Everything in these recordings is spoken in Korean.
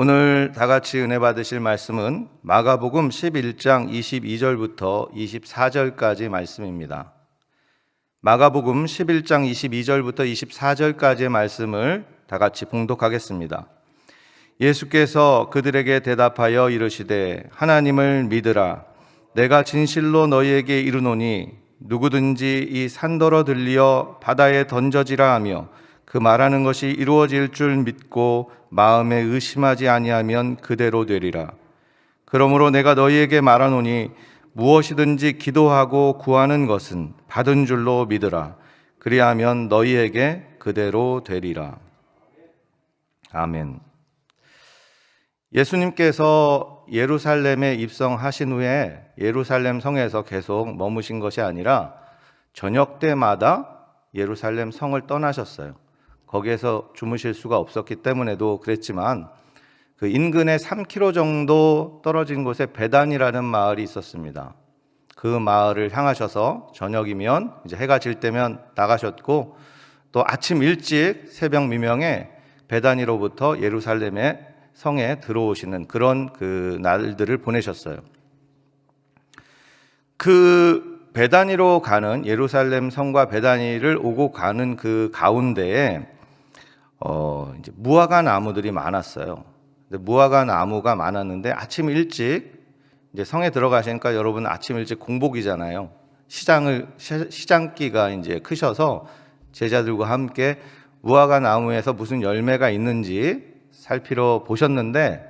오늘 다 같이 은혜 받으실 말씀은 마가복음 11장 22절부터 24절까지 말씀입니다. 마가복음 11장 22절부터 24절까지의 말씀을 다 같이 봉독하겠습니다. 예수께서 그들에게 대답하여 이르시되 하나님을 믿으라. 내가 진실로 너희에게 이르노니 누구든지 이 산더러 들리어 바다에 던져지라 하며 그 말하는 것이 이루어질 줄 믿고 마음에 의심하지 아니하면 그대로 되리라. 그러므로 내가 너희에게 말하노니 무엇이든지 기도하고 구하는 것은 받은 줄로 믿으라. 그리하면 너희에게 그대로 되리라. 아멘. 예수님께서 예루살렘에 입성하신 후에 예루살렘 성에서 계속 머무신 것이 아니라 저녁 때마다 예루살렘 성을 떠나셨어요. 거기에서 주무실 수가 없었기 때문에도 그랬지만 그 인근에 3km 정도 떨어진 곳에 베단이라는 마을이 있었습니다. 그 마을을 향하셔서 저녁이면 이제 해가 질 때면 나가셨고 또 아침 일찍 새벽 미명에 베단이로부터 예루살렘의 성에 들어오시는 그런 그 날들을 보내셨어요. 그 베다니로 가는 예루살렘 성과 베다니를 오고 가는 그 가운데에 이제 무화과 나무들이 많았어요. 무화과 나무가 많았는데 아침 일찍 이제 성에 들어가시니까 여러분 아침 일찍 공복이잖아요. 시장기가 이제 크셔서 제자들과 함께 무화과 나무에서 무슨 열매가 있는지 살피러 보셨는데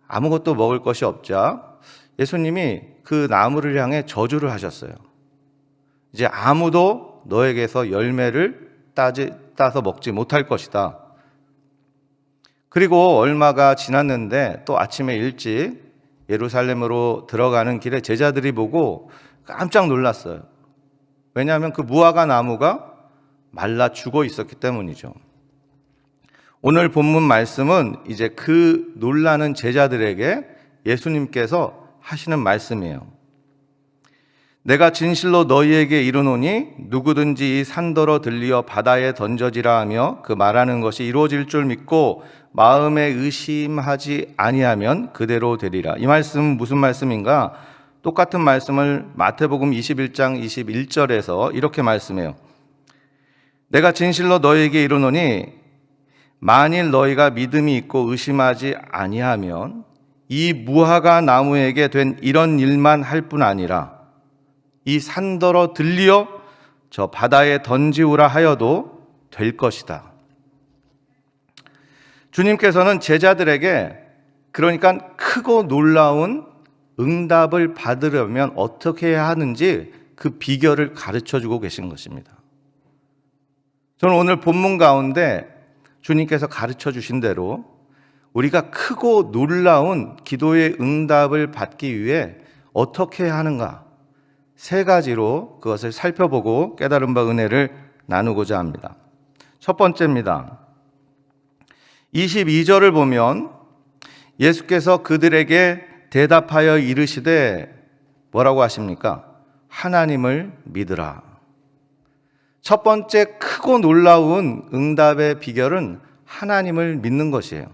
아무것도 먹을 것이 없자 예수님이 그 나무를 향해 저주를 하셨어요. 이제 아무도 너에게서 열매를 따서 먹지 못할 것이다. 그리고 얼마가 지났는데 또 아침에 일찍 예루살렘으로 들어가는 길에 제자들이 보고 깜짝 놀랐어요. 왜냐하면 그 무화과 나무가 말라 죽어 있었기 때문이죠. 오늘 본문 말씀은 이제 그 놀라는 제자들에게 예수님께서 하시는 말씀이에요. 내가 진실로 너희에게 이르노니 누구든지 이 산더러 들리어 바다에 던져지라 하며 그 말하는 것이 이루어질 줄 믿고 마음에 의심하지 아니하면 그대로 되리라. 이 말씀은 무슨 말씀인가? 똑같은 말씀을 마태복음 21장 21절에서 이렇게 말씀해요. 내가 진실로 너희에게 이르노니 만일 너희가 믿음이 있고 의심하지 아니하면 이 무화과 나무에게 된 이런 일만 할 뿐 아니라 이 산더러 들리어 저 바다에 던지우라 하여도 될 것이다. 주님께서는 제자들에게 그러니까 크고 놀라운 응답을 받으려면 어떻게 해야 하는지 그 비결을 가르쳐주고 계신 것입니다. 저는 오늘 본문 가운데 주님께서 가르쳐 주신 대로 우리가 크고 놀라운 기도의 응답을 받기 위해 어떻게 해야 하는가? 세 가지로 그것을 살펴보고 깨달은 바 은혜를 나누고자 합니다. 첫 번째입니다. 22절을 보면 예수께서 그들에게 대답하여 이르시되 뭐라고 하십니까? 하나님을 믿으라. 첫 번째 크고 놀라운 응답의 비결은 하나님을 믿는 것이에요.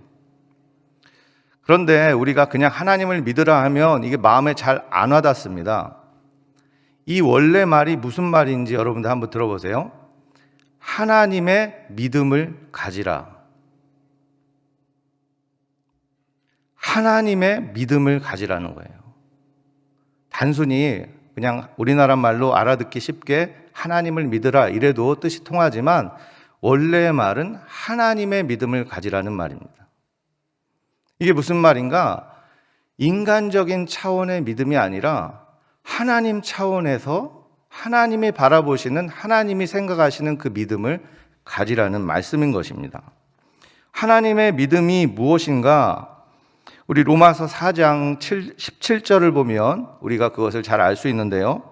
그런데 우리가 그냥 하나님을 믿으라 하면 이게 마음에 잘 안 와닿습니다. 이 원래 말이 무슨 말인지 여러분들 한번 들어보세요. 하나님의 믿음을 가지라. 하나님의 믿음을 가지라는 거예요. 단순히 그냥 우리나라 말로 알아듣기 쉽게 하나님을 믿으라 이래도 뜻이 통하지만 원래의 말은 하나님의 믿음을 가지라는 말입니다. 이게 무슨 말인가? 인간적인 차원의 믿음이 아니라 하나님 차원에서 하나님이 바라보시는 하나님이 생각하시는 그 믿음을 가지라는 말씀인 것입니다. 하나님의 믿음이 무엇인가? 우리 로마서 4장 17절을 보면 우리가 그것을 잘 알 수 있는데요.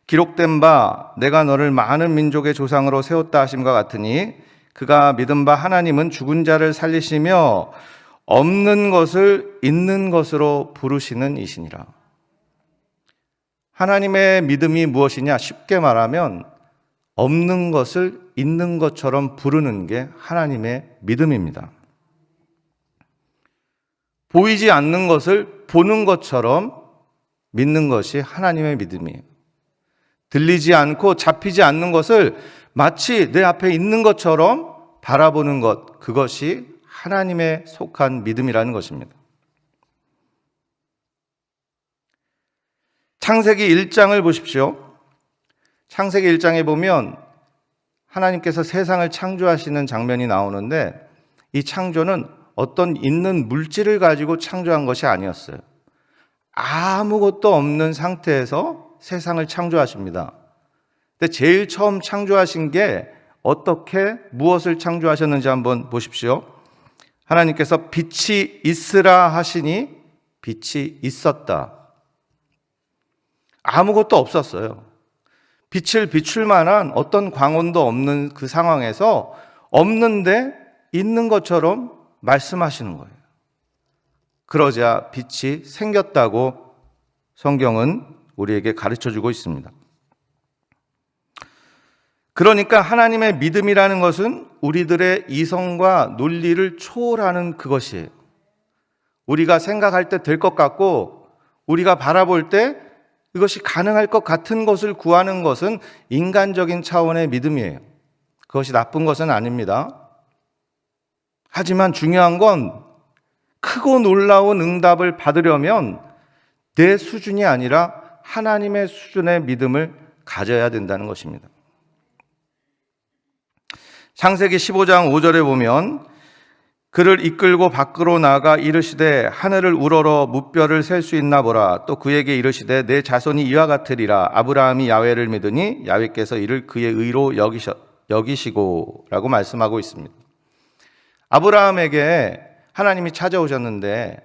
기록된 바 내가 너를 많은 민족의 조상으로 세웠다 하심과 같으니 그가 믿은 바 하나님은 죽은 자를 살리시며 없는 것을 있는 것으로 부르시는 이시니라. 하나님의 믿음이 무엇이냐? 쉽게 말하면 없는 것을 있는 것처럼 부르는 게 하나님의 믿음입니다. 보이지 않는 것을 보는 것처럼 믿는 것이 하나님의 믿음이에요. 들리지 않고 잡히지 않는 것을 마치 내 앞에 있는 것처럼 바라보는 것, 그것이 하나님에 속한 믿음이라는 것입니다. 창세기 1장을 보십시오. 창세기 1장에 보면 하나님께서 세상을 창조하시는 장면이 나오는데, 이 창조는 어떤 있는 물질을 가지고 창조한 것이 아니었어요. 아무것도 없는 상태에서 세상을 창조하십니다. 근데 제일 처음 창조하신 게 어떻게 무엇을 창조하셨는지 한번 보십시오. 하나님께서 빛이 있으라 하시니 빛이 있었다. 아무것도 없었어요. 빛을 비출 만한 어떤 광원도 없는 그 상황에서 없는데 있는 것처럼 말씀하시는 거예요. 그러자 빛이 생겼다고 성경은 우리에게 가르쳐주고 있습니다. 그러니까 하나님의 믿음이라는 것은 우리들의 이성과 논리를 초월하는 그것이에요. 우리가 생각할 때 될 것 같고 우리가 바라볼 때 이것이 가능할 것 같은 것을 구하는 것은 인간적인 차원의 믿음이에요. 그것이 나쁜 것은 아닙니다. 하지만 중요한 건 크고 놀라운 응답을 받으려면 내 수준이 아니라 하나님의 수준의 믿음을 가져야 된다는 것입니다. 창세기 15장 5절에 보면 그를 이끌고 밖으로 나가 이르시되 하늘을 우러러 무뼈를 셀 수 있나 보라. 또 그에게 이르시되 내 자손이 이와 같으리라. 아브라함이 야훼를 믿으니 야훼께서 이를 그의 의로 여기시고 라고 말씀하고 있습니다. 아브라함에게 하나님이 찾아오셨는데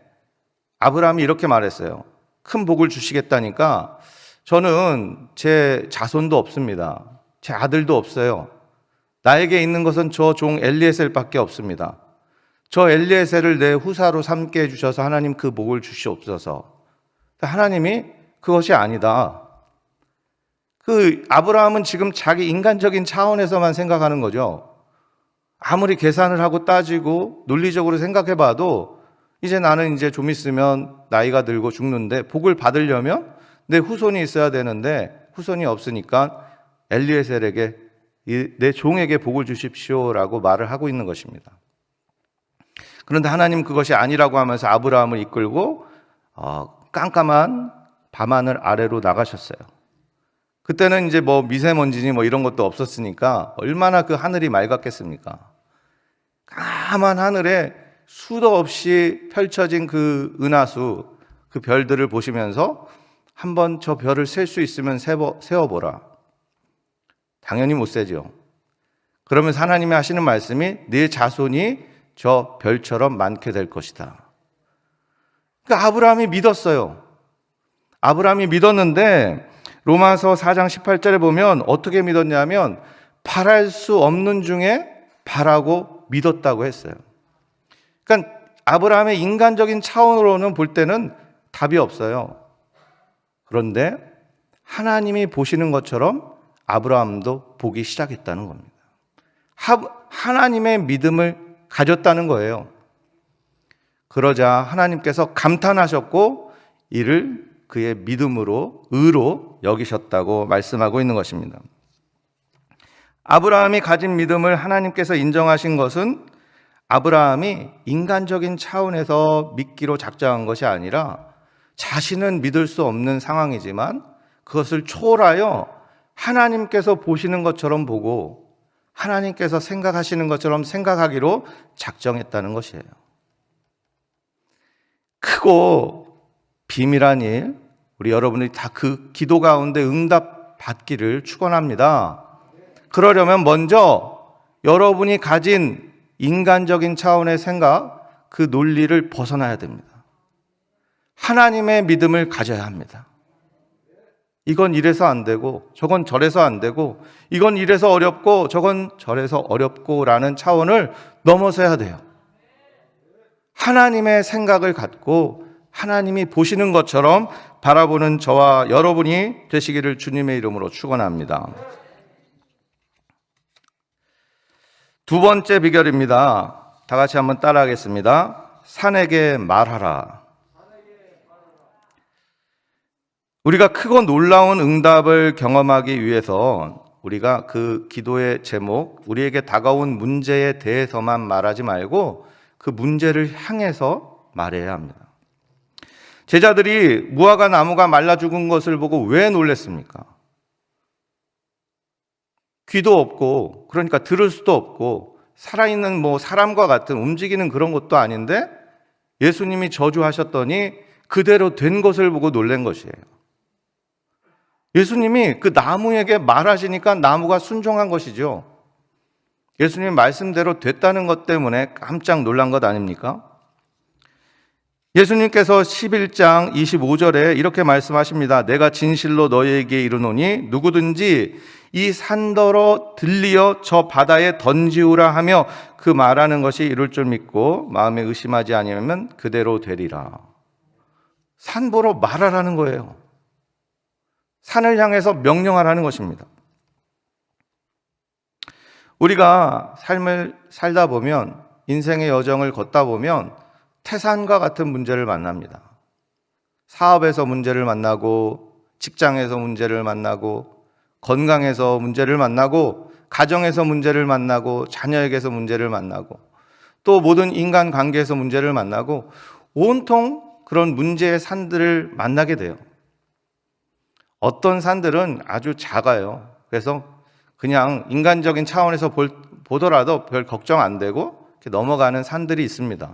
아브라함이 이렇게 말했어요. 큰 복을 주시겠다니까 저는 제 자손도 없습니다. 제 아들도 없어요. 나에게 있는 것은 저 종 엘리에셀밖에 없습니다. 저 엘리에셀을 내 후사로 삼게 해주셔서 하나님 그 복을 주시옵소서. 하나님이 그것이 아니다. 아브라함은 지금 자기 인간적인 차원에서만 생각하는 거죠. 아무리 계산을 하고 따지고 논리적으로 생각해봐도 이제 나는 이제 좀 있으면 나이가 들고 죽는데 복을 받으려면 내 후손이 있어야 되는데 후손이 없으니까 엘리에셀에게 내 종에게 복을 주십시오라고 말을 하고 있는 것입니다. 그런데 하나님 그것이 아니라고 하면서 아브라함을 이끌고 깜깜한 밤하늘 아래로 나가셨어요. 그때는 이제 미세먼지니 이런 것도 없었으니까 얼마나 그 하늘이 맑았겠습니까? 까만 하늘에 수도 없이 펼쳐진 그 은하수, 그 별들을 보시면서 한번 저 별을 셀 수 있으면 세어보라. 당연히 못 세죠. 그러면서 하나님이 하시는 말씀이 네 자손이 저 별처럼 많게 될 것이다. 그러니까 아브라함이 믿었어요. 아브라함이 믿었는데 로마서 4장 18절에 보면 어떻게 믿었냐면 바랄 수 없는 중에 바라고 믿었다고 했어요. 그러니까 아브라함의 인간적인 차원으로는 볼 때는 답이 없어요. 그런데 하나님이 보시는 것처럼 아브라함도 보기 시작했다는 겁니다. 하나님의 믿음을 가졌다는 거예요. 그러자 하나님께서 감탄하셨고 이를 그의 믿음으로 의로 여기셨다고 말씀하고 있는 것입니다. 아브라함이 가진 믿음을 하나님께서 인정하신 것은 아브라함이 인간적인 차원에서 믿기로 작정한 것이 아니라 자신은 믿을 수 없는 상황이지만 그것을 초월하여 하나님께서 보시는 것처럼 보고 하나님께서 생각하시는 것처럼 생각하기로 작정했다는 것이에요. 크고 비밀한 일, 우리 여러분이 다 그 기도 가운데 응답 받기를 축원합니다. 그러려면 먼저 여러분이 가진 인간적인 차원의 생각, 그 논리를 벗어나야 됩니다. 하나님의 믿음을 가져야 합니다. 이건 이래서 안 되고 저건 저래서 안 되고 이건 이래서 어렵고 저건 저래서 어렵고 라는 차원을 넘어서야 돼요. 하나님의 생각을 갖고 하나님이 보시는 것처럼 바라보는 저와 여러분이 되시기를 주님의 이름으로 축원합니다. 두 번째 비결입니다. 다 같이 한번 따라하겠습니다. 산에게 말하라. 우리가 크고 놀라운 응답을 경험하기 위해서 우리가 그 기도의 제목, 우리에게 다가온 문제에 대해서만 말하지 말고 그 문제를 향해서 말해야 합니다. 제자들이 무화과 나무가 말라 죽은 것을 보고 왜 놀랐습니까? 귀도 없고, 그러니까 들을 수도 없고, 살아있는 사람과 같은 움직이는 그런 것도 아닌데 예수님이 저주하셨더니 그대로 된 것을 보고 놀란 것이에요. 예수님이 그 나무에게 말하시니까 나무가 순종한 것이죠. 예수님 말씀대로 됐다는 것 때문에 깜짝 놀란 것 아닙니까? 예수님께서 11장 25절에 이렇게 말씀하십니다. 내가 진실로 너희에게 이르노니 누구든지 이 산더러 들리어 저 바다에 던지우라 하며 그 말하는 것이 이룰 줄 믿고 마음에 의심하지 아니하면 그대로 되리라. 산 보러 말하라는 거예요. 산을 향해서 명령하라는 것입니다. 우리가 삶을 살다 보면, 인생의 여정을 걷다 보면 태산과 같은 문제를 만납니다. 사업에서 문제를 만나고, 직장에서 문제를 만나고, 건강에서 문제를 만나고, 가정에서 문제를 만나고, 자녀에게서 문제를 만나고, 또 모든 인간 관계에서 문제를 만나고, 온통 그런 문제의 산들을 만나게 돼요. 어떤 산들은 아주 작아요. 그래서 그냥 인간적인 차원에서 보더라도 별 걱정 안 되고 이렇게 넘어가는 산들이 있습니다.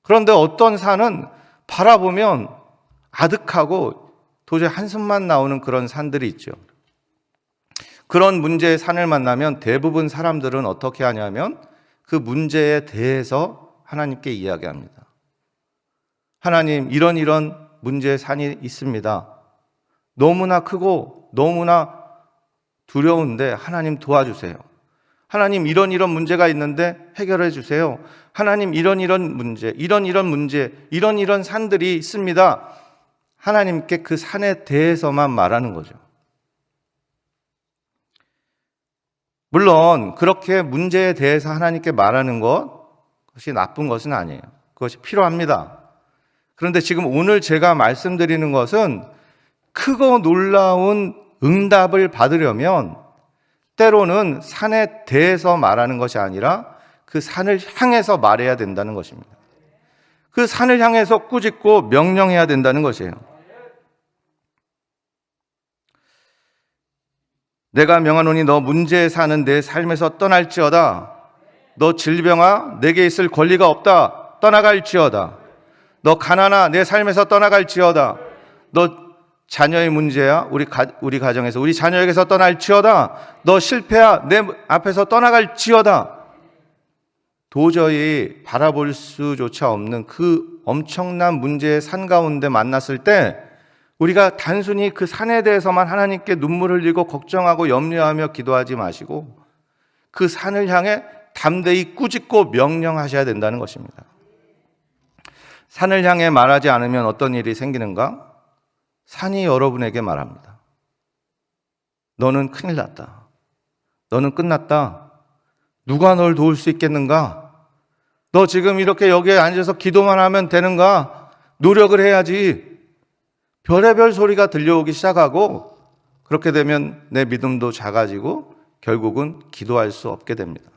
그런데 어떤 산은 바라보면 아득하고 도저히 한숨만 나오는 그런 산들이 있죠. 그런 문제의 산을 만나면 대부분 사람들은 어떻게 하냐면 그 문제에 대해서 하나님께 이야기합니다. 하나님, 이런 문제의 산이 있습니다. 너무나 크고 너무나 두려운데 하나님 도와주세요. 하나님, 이런 문제가 있는데 해결해 주세요. 하나님, 이런 문제, 이런 산들이 있습니다. 하나님께 그 산에 대해서만 말하는 거죠. 물론 그렇게 문제에 대해서 하나님께 말하는 것이 나쁜 것은 아니에요. 그것이 필요합니다. 그런데 지금 오늘 제가 말씀드리는 것은 크고 놀라운 응답을 받으려면 때로는 산에 대해서 말하는 것이 아니라 그 산을 향해서 말해야 된다는 것입니다. 그 산을 향해서 꾸짖고 명령해야 된다는 것이에요. 내가 명하노니 너 문제에 사는 내 삶에서 떠날지어다. 너 질병아 내게 있을 권리가 없다. 떠나갈지어다. 너 가난아 내 삶에서 떠나갈지어다. 너 자녀의 문제야 우리 가정에서 우리 자녀에게서 떠날지어다. 너 실패야 내 앞에서 떠나갈지어다. 도저히 바라볼 수조차 없는 그 엄청난 문제의 산 가운데 만났을 때 우리가 단순히 그 산에 대해서만 하나님께 눈물 흘리고 걱정하고 염려하며 기도하지 마시고 그 산을 향해 담대히 꾸짖고 명령하셔야 된다는 것입니다. 산을 향해 말하지 않으면 어떤 일이 생기는가? 산이 여러분에게 말합니다. 너는 큰일 났다. 너는 끝났다. 누가 널 도울 수 있겠는가? 너 지금 이렇게 여기에 앉아서 기도만 하면 되는가? 노력을 해야지. 별의별 소리가 들려오기 시작하고 그렇게 되면 내 믿음도 작아지고 결국은 기도할 수 없게 됩니다.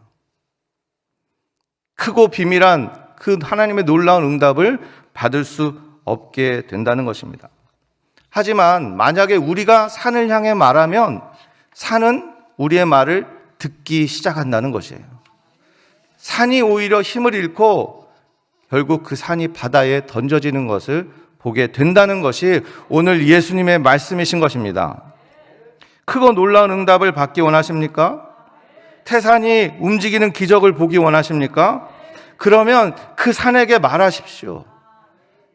크고 비밀한 그 하나님의 놀라운 응답을 받을 수 없게 된다는 것입니다. 하지만 만약에 우리가 산을 향해 말하면 산은 우리의 말을 듣기 시작한다는 것이에요. 산이 오히려 힘을 잃고 결국 그 산이 바다에 던져지는 것을 보게 된다는 것이 오늘 예수님의 말씀이신 것입니다. 크고 놀라운 응답을 받기 원하십니까? 태산이 움직이는 기적을 보기 원하십니까? 그러면 그 산에게 말하십시오.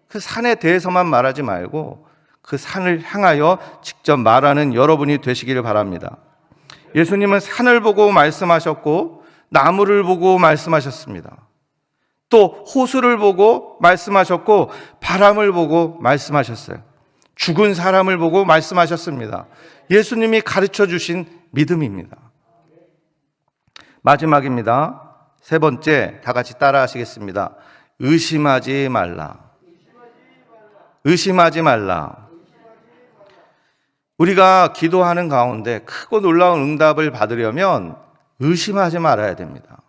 그 산에 대해서만 말하지 말고 그 산을 향하여 직접 말하는 여러분이 되시기를 바랍니다. 예수님은 산을 보고 말씀하셨고 나무를 보고 말씀하셨습니다. 또 호수를 보고 말씀하셨고 바람을 보고 말씀하셨어요. 죽은 사람을 보고 말씀하셨습니다. 예수님이 가르쳐 주신 믿음입니다. 마지막입니다. 세 번째, 다 같이 따라 하시겠습니다. 의심하지 말라. 의심하지 말라. 우리가 기도하는 가운데 크고 놀라운 응답을 받으려면 의심하지 말아야 됩니다.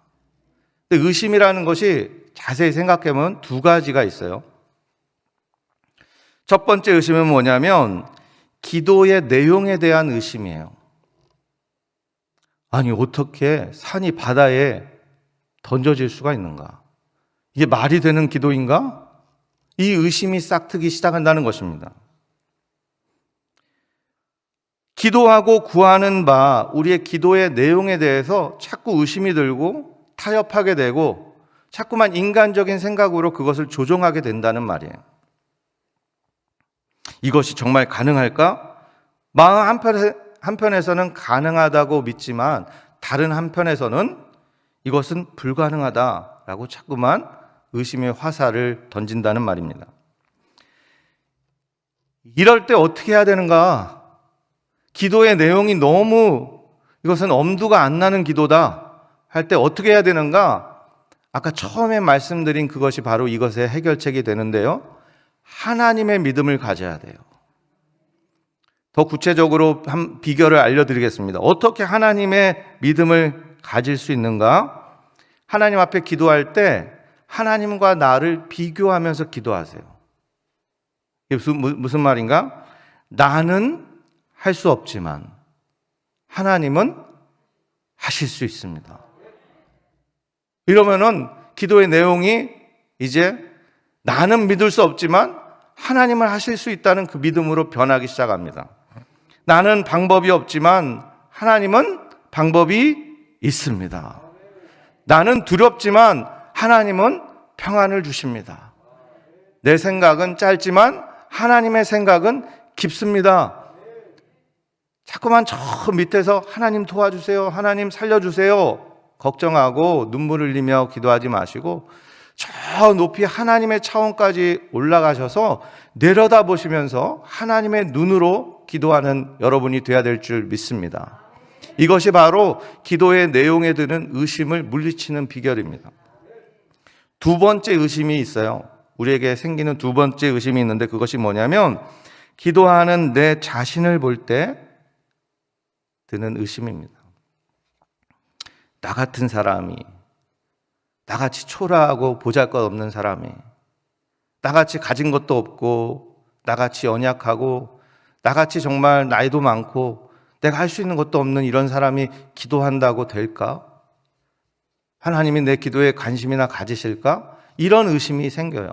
근데 의심이라는 것이 자세히 생각해보면 두 가지가 있어요. 첫 번째 의심은 뭐냐면 기도의 내용에 대한 의심이에요. 아니, 어떻게 산이 바다에 던져질 수가 있는가? 이게 말이 되는 기도인가? 이 의심이 싹트기 시작한다는 것입니다. 기도하고 구하는 바, 우리의 기도의 내용에 대해서 자꾸 의심이 들고 타협하게 되고 자꾸만 인간적인 생각으로 그것을 조종하게 된다는 말이에요. 이것이 정말 가능할까? 마음 한편에서는 가능하다고 믿지만 다른 한편에서는 이것은 불가능하다라고 자꾸만 의심의 화살을 던진다는 말입니다. 이럴 때 어떻게 해야 되는가? 기도의 내용이 너무 이것은 엄두가 안 나는 기도다 할 때 어떻게 해야 되는가? 아까 처음에 말씀드린 그것이 바로 이것의 해결책이 되는데요. 하나님의 믿음을 가져야 돼요. 더 구체적으로 한 비결을 알려드리겠습니다. 어떻게 하나님의 믿음을 가질 수 있는가? 하나님 앞에 기도할 때 하나님과 나를 비교하면서 기도하세요. 이게 무슨 말인가? 나는 할 수 없지만 하나님은 하실 수 있습니다. 이러면은 기도의 내용이 이제 나는 믿을 수 없지만 하나님을 하실 수 있다는 그 믿음으로 변하기 시작합니다. 나는 방법이 없지만 하나님은 방법이 있습니다. 나는 두렵지만 하나님은 평안을 주십니다. 내 생각은 짧지만 하나님의 생각은 깊습니다. 자꾸만 저 밑에서 하나님 도와주세요, 하나님 살려주세요 걱정하고 눈물 흘리며 기도하지 마시고 저 높이 하나님의 차원까지 올라가셔서 내려다보시면서 하나님의 눈으로 기도하는 여러분이 되어야 될 줄 믿습니다. 이것이 바로 기도의 내용에 드는 의심을 물리치는 비결입니다. 두 번째 의심이 있어요. 우리에게 생기는 두 번째 의심이 있는데 그것이 뭐냐면 기도하는 내 자신을 볼 때 드는 의심입니다. 나 같은 사람이, 나같이 초라하고 보잘것없는 사람이, 나같이 가진 것도 없고 나같이 연약하고 나같이 정말 나이도 많고 내가 할 수 있는 것도 없는 이런 사람이 기도한다고 될까? 하나님이 내 기도에 관심이나 가지실까? 이런 의심이 생겨요.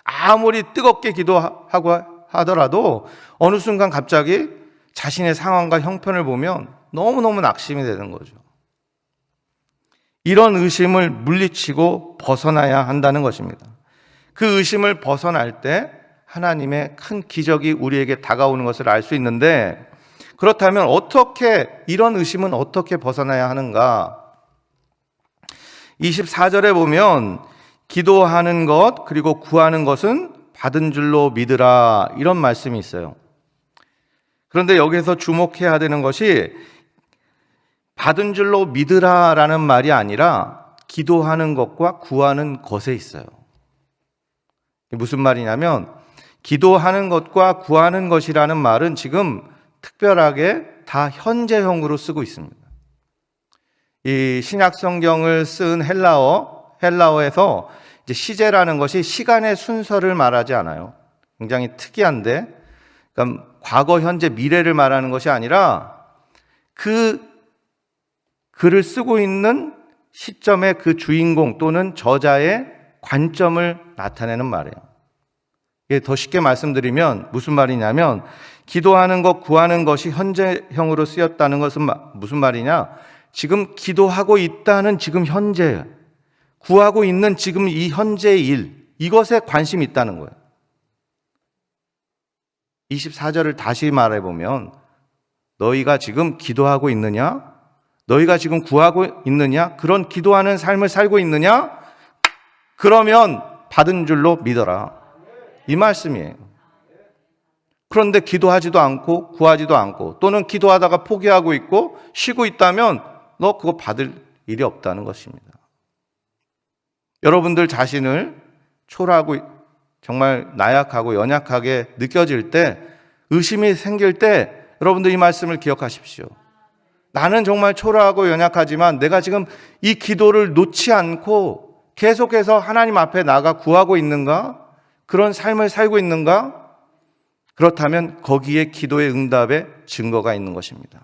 아무리 뜨겁게 기도하고 하더라도 어느 순간 갑자기 자신의 상황과 형편을 보면 너무너무 낙심이 되는 거죠. 이런 의심을 물리치고 벗어나야 한다는 것입니다. 그 의심을 벗어날 때 하나님의 큰 기적이 우리에게 다가오는 것을 알 수 있는데 그렇다면 이런 의심은 어떻게 벗어나야 하는가? 24절에 보면 기도하는 것 그리고 구하는 것은 받은 줄로 믿으라 이런 말씀이 있어요. 그런데 여기서 주목해야 되는 것이 받은 줄로 믿으라라는 말이 아니라 기도하는 것과 구하는 것에 있어요. 무슨 말이냐면 기도하는 것과 구하는 것이라는 말은 지금 특별하게 다 현재형으로 쓰고 있습니다. 이 신약 성경을 쓴 헬라어에서 이제 시제라는 것이 시간의 순서를 말하지 않아요. 굉장히 특이한데, 그러니까 과거, 현재, 미래를 말하는 것이 아니라 그 글을 쓰고 있는 시점의 그 주인공 또는 저자의 관점을 나타내는 말이에요. 이게 더 쉽게 말씀드리면 무슨 말이냐면 기도하는 것, 구하는 것이 현재형으로 쓰였다는 것은 무슨 말이냐? 지금 기도하고 있다는 지금 현재, 구하고 있는 지금 이 현재의 일, 이것에 관심이 있다는 거예요. 24절을 다시 말해보면 너희가 지금 기도하고 있느냐? 너희가 지금 구하고 있느냐? 그런 기도하는 삶을 살고 있느냐? 그러면 받은 줄로 믿어라. 이 말씀이에요. 그런데 기도하지도 않고 구하지도 않고 또는 기도하다가 포기하고 있고 쉬고 있다면 너 그거 받을 일이 없다는 것입니다. 여러분들 자신을 초라하고 정말 나약하고 연약하게 느껴질 때, 의심이 생길 때 여러분들 이 말씀을 기억하십시오. 나는 정말 초라하고 연약하지만 내가 지금 이 기도를 놓지 않고 계속해서 하나님 앞에 나가 구하고 있는가? 그런 삶을 살고 있는가? 그렇다면 거기에 기도의 응답의 증거가 있는 것입니다.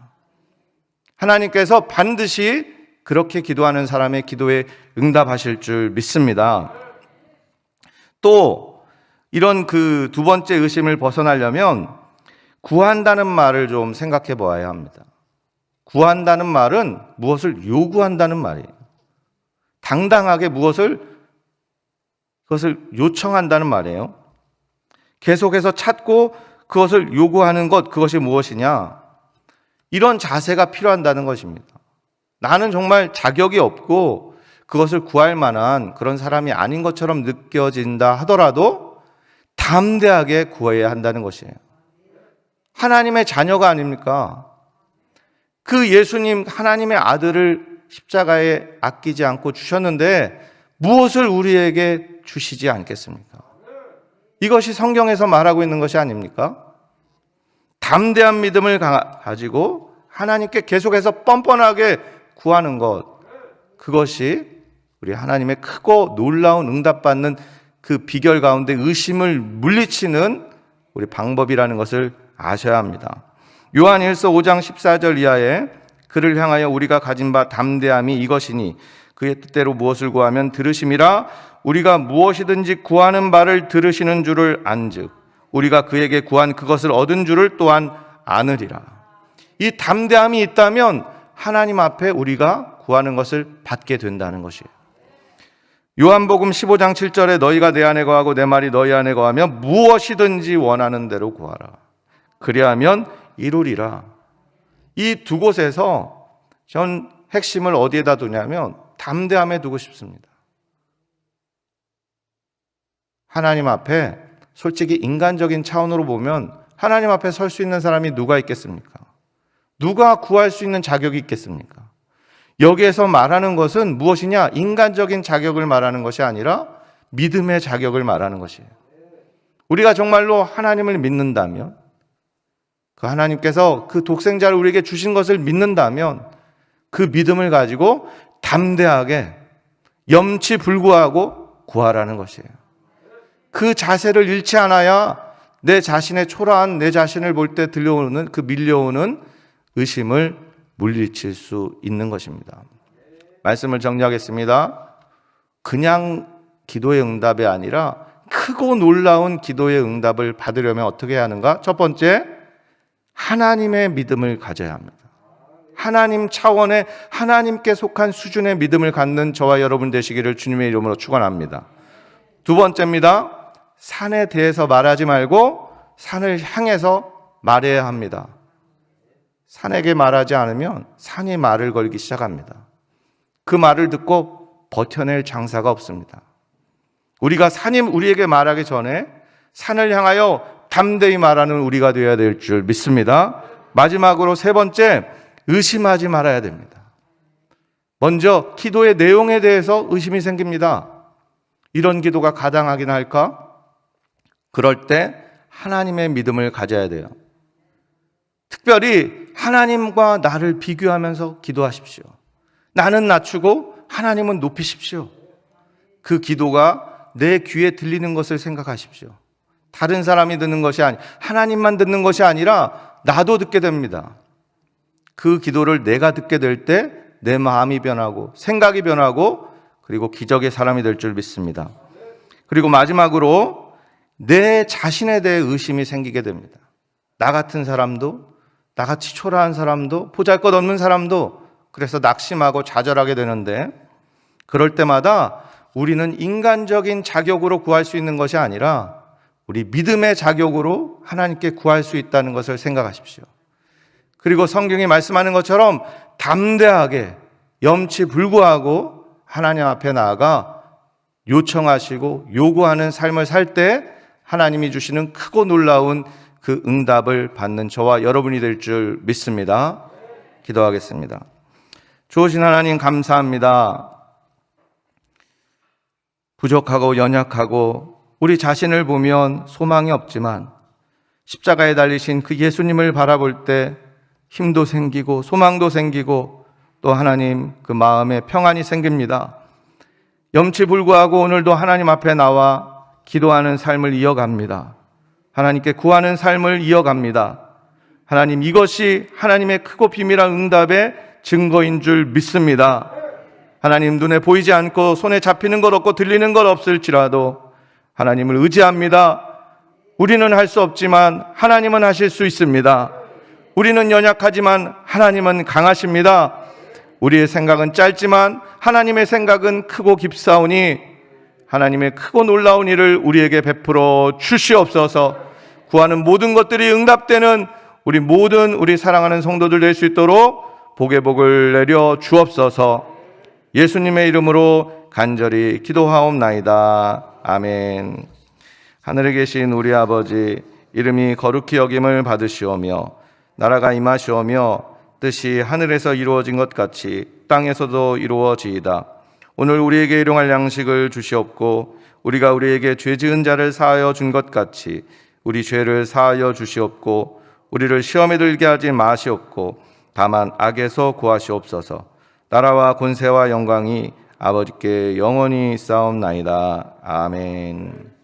하나님께서 반드시 그렇게 기도하는 사람의 기도에 응답하실 줄 믿습니다. 또 이런 그 두 번째 의심을 벗어나려면 구한다는 말을 좀 생각해 보아야 합니다. 구한다는 말은 무엇을 요구한다는 말이에요. 당당하게 그것을 요청한다는 말이에요. 계속해서 찾고 그것을 요구하는 것, 그것이 무엇이냐? 이런 자세가 필요한다는 것입니다. 나는 정말 자격이 없고 그것을 구할 만한 그런 사람이 아닌 것처럼 느껴진다 하더라도 담대하게 구해야 한다는 것이에요. 하나님의 자녀가 아닙니까? 그 예수님, 하나님의 아들을 십자가에 아끼지 않고 주셨는데 무엇을 우리에게 주시지 않겠습니까? 이것이 성경에서 말하고 있는 것이 아닙니까? 담대한 믿음을 가지고 하나님께 계속해서 뻔뻔하게 구하는 것, 그것이 우리 하나님의 크고 놀라운 응답받는 그 비결 가운데 의심을 물리치는 우리 방법이라는 것을 아셔야 합니다. 요한일서 5장 14절 이하에 그를 향하여 우리가 가진 바 담대함이 이것이니 그의 뜻대로 무엇을 구하면 들으심이라. 우리가 무엇이든지 구하는 바를 들으시는 줄을 안즉 우리가 그에게 구한 그것을 얻은 줄을 또한 아느리라. 이 담대함이 있다면 하나님 앞에 우리가 구하는 것을 받게 된다는 것이에요. 요한복음 15장 7절에 너희가 내 안에 거하고 내 말이 너희 안에 거하면 무엇이든지 원하는 대로 구하라. 그리하면 이루리라. 이 두 곳에서 전 핵심을 어디에다 두냐면 담대함에 두고 싶습니다. 하나님 앞에 솔직히 인간적인 차원으로 보면 하나님 앞에 설 수 있는 사람이 누가 있겠습니까? 누가 구할 수 있는 자격이 있겠습니까? 여기에서 말하는 것은 무엇이냐? 인간적인 자격을 말하는 것이 아니라 믿음의 자격을 말하는 것이에요. 우리가 정말로 하나님을 믿는다면, 그 하나님께서 그 독생자를 우리에게 주신 것을 믿는다면 그 믿음을 가지고 담대하게 염치불구하고 구하라는 것이에요. 그 자세를 잃지 않아야 내 자신의 초라한 내 자신을 볼 때 들려오는 그 밀려오는 의심을 물리칠 수 있는 것입니다. 말씀을 정리하겠습니다. 그냥 기도의 응답이 아니라 크고 놀라운 기도의 응답을 받으려면 어떻게 해야 하는가? 첫 번째, 하나님의 믿음을 가져야 합니다. 하나님 차원의 하나님께 속한 수준의 믿음을 갖는 저와 여러분 되시기를 주님의 이름으로 축원합니다. 두 번째입니다. 산에 대해서 말하지 말고 산을 향해서 말해야 합니다. 산에게 말하지 않으면 산이 말을 걸기 시작합니다. 그 말을 듣고 버텨낼 장사가 없습니다. 우리가 산이 우리에게 말하기 전에 산을 향하여 담대히 말하는 우리가 되어야 될 줄 믿습니다. 마지막으로 세 번째, 의심하지 말아야 됩니다. 먼저 기도의 내용에 대해서 의심이 생깁니다. 이런 기도가 가당하긴 할까? 그럴 때 하나님의 믿음을 가져야 돼요. 특별히 하나님과 나를 비교하면서 기도하십시오. 나는 낮추고 하나님은 높이십시오. 그 기도가 내 귀에 들리는 것을 생각하십시오. 다른 사람이 듣는 것이 아니, 하나님만 듣는 것이 아니라 나도 듣게 됩니다. 그 기도를 내가 듣게 될 때 내 마음이 변하고 생각이 변하고 그리고 기적의 사람이 될 줄 믿습니다. 그리고 마지막으로 내 자신에 대해 의심이 생기게 됩니다. 나 같은 사람도, 나같이 초라한 사람도, 보잘것없는 사람도 그래서 낙심하고 좌절하게 되는데, 그럴 때마다 우리는 인간적인 자격으로 구할 수 있는 것이 아니라 우리 믿음의 자격으로 하나님께 구할 수 있다는 것을 생각하십시오. 그리고 성경이 말씀하는 것처럼 담대하게 염치불구하고 하나님 앞에 나아가 요청하시고 요구하는 삶을 살 때 하나님이 주시는 크고 놀라운 그 응답을 받는 저와 여러분이 될 줄 믿습니다. 기도하겠습니다. 좋으신 하나님 감사합니다. 부족하고 연약하고 우리 자신을 보면 소망이 없지만 십자가에 달리신 그 예수님을 바라볼 때 힘도 생기고 소망도 생기고 또 하나님 그 마음에 평안이 생깁니다. 염치불구하고 오늘도 하나님 앞에 나와 기도하는 삶을 이어갑니다. 하나님께 구하는 삶을 이어갑니다. 하나님, 이것이 하나님의 크고 비밀한 응답의 증거인 줄 믿습니다. 하나님, 눈에 보이지 않고 손에 잡히는 것 없고 들리는 것 없을지라도 하나님을 의지합니다. 우리는 할 수 없지만 하나님은 하실 수 있습니다. 우리는 연약하지만 하나님은 강하십니다. 우리의 생각은 짧지만 하나님의 생각은 크고 깊사오니 하나님의 크고 놀라운 일을 우리에게 베풀어 주시옵소서. 구하는 모든 것들이 응답되는 우리 사랑하는 성도들 될 수 있도록 복의 복을 내려 주옵소서. 예수님의 이름으로 간절히 기도하옵나이다. 아멘. 하늘에 계신 우리 아버지, 이름이 거룩히 여김을 받으시오며 나라가 임하시오며 뜻이 하늘에서 이루어진 것 같이 땅에서도 이루어지이다. 오늘 우리에게 일용할 양식을 주시옵고 우리가 우리에게 죄 지은 자를 사하여 준 것 같이 우리 죄를 사하여 주시옵고 우리를 시험에 들게 하지 마시옵고 다만 악에서 구하시옵소서. 나라와 권세와 영광이 아버지께 영원히 있사옵나이다. 아멘.